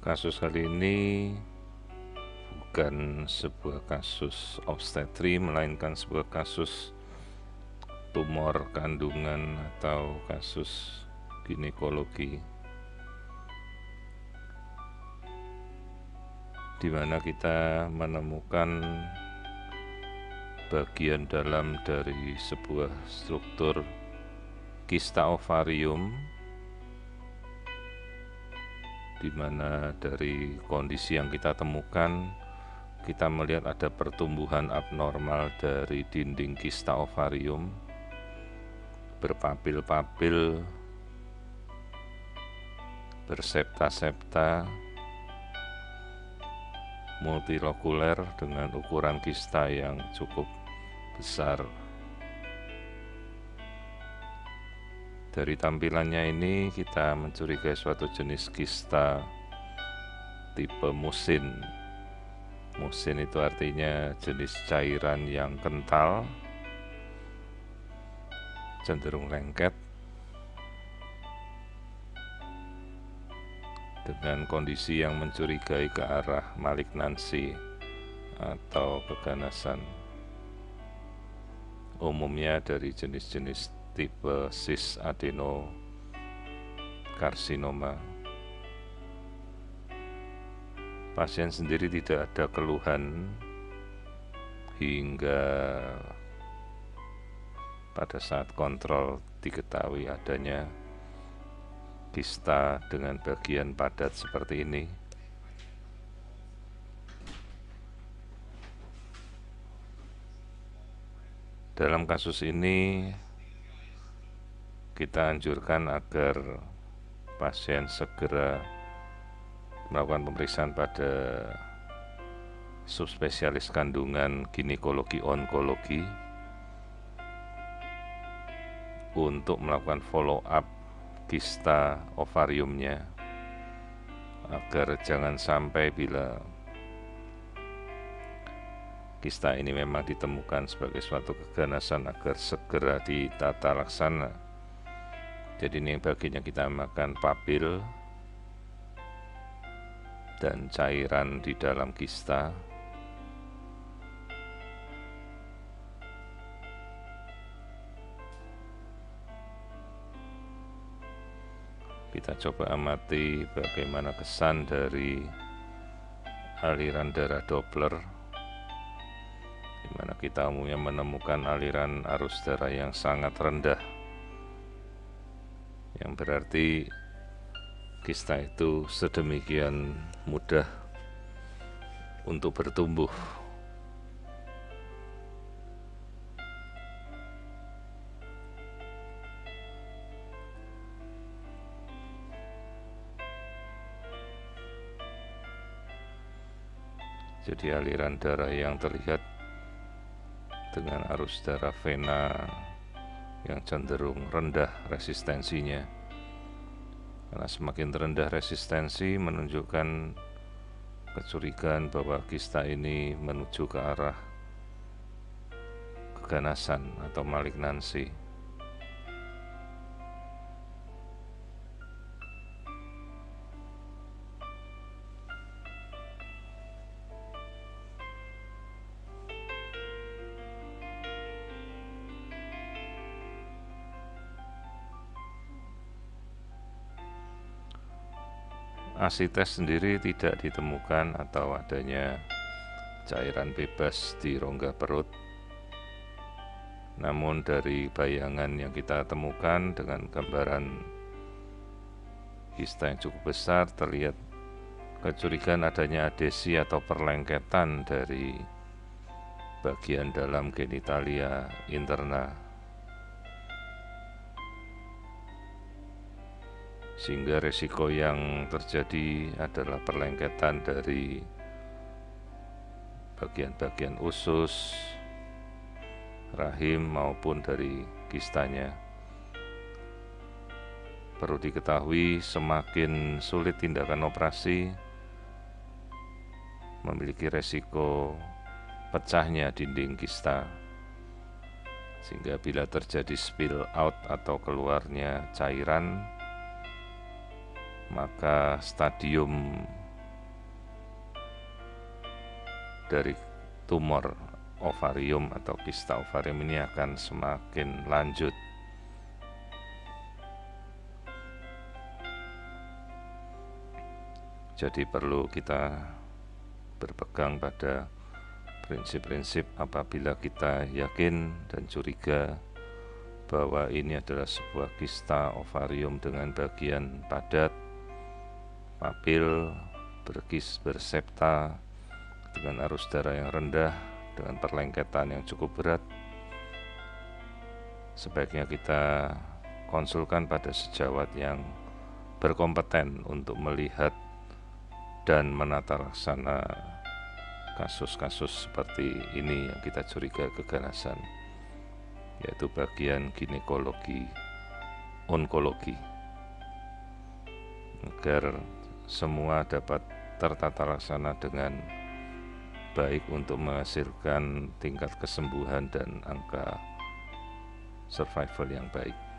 Kasus kali ini bukan sebuah kasus obstetri, melainkan sebuah kasus tumor kandungan atau kasus ginekologi, di mana kita menemukan bagian dalam dari sebuah struktur kista ovarium, di mana dari kondisi yang kita temukan, kita melihat ada pertumbuhan abnormal dari dinding kista ovarium, berpapil-papil, bersepta-septa, multilokuler dengan ukuran kista yang cukup besar. Dari tampilannya ini kita mencurigai suatu jenis kista tipe musin. Musin itu artinya jenis cairan yang kental, cenderung lengket, dengan kondisi yang mencurigai ke arah malignansi atau keganasan. Umumnya dari jenis-jenis tipe cis adenokarsinoma. Pasien sendiri tidak ada keluhan hingga pada saat kontrol diketahui adanya kista dengan bagian padat seperti ini. Dalam kasus ini kita anjurkan agar pasien segera melakukan pemeriksaan pada subspesialis kandungan ginekologi onkologi untuk melakukan follow up kista ovariumnya, agar jangan sampai bila kista ini memang ditemukan sebagai suatu keganasan agar segera ditata laksana. Jadi ini bagian yang kita makan papil dan cairan di dalam kista. Kita coba amati bagaimana kesan dari aliran darah Doppler, di mana kita umumnya menemukan aliran arus darah yang sangat rendah, yang berarti kista itu sedemikian mudah untuk bertumbuh. Jadi aliran darah yang terlihat dengan arus darah vena yang cenderung rendah resistensinya, karena semakin rendah resistensi menunjukkan kecurigaan bahwa kista ini menuju ke arah keganasan atau malignansi. ASI tes sendiri tidak ditemukan atau adanya cairan bebas di rongga perut. Namun dari bayangan yang kita temukan dengan gambaran kista yang cukup besar, terlihat kecurigaan adanya adesi atau perlengketan dari bagian dalam genitalia interna, sehingga resiko yang terjadi adalah perlengketan dari bagian-bagian usus, rahim maupun dari kistanya. Perlu diketahui, semakin sulit tindakan operasi, memiliki resiko pecahnya dinding kista, sehingga bila terjadi spill out atau keluarnya cairan, maka stadium dari tumor ovarium atau kista ovarium ini akan semakin lanjut. Jadi perlu kita berpegang pada prinsip-prinsip apabila kita yakin dan curiga bahwa ini adalah sebuah kista ovarium dengan bagian padat, papil, bersepta, dengan arus darah yang rendah, dengan perlengketan yang cukup berat. Sebaiknya kita konsulkan pada sejawat yang berkompeten untuk melihat dan menata laksana kasus-kasus seperti ini yang kita curiga keganasan, yaitu bagian ginekologi, onkologi, agar semua dapat tertata laksana dengan baik untuk menghasilkan tingkat kesembuhan dan angka survival yang baik.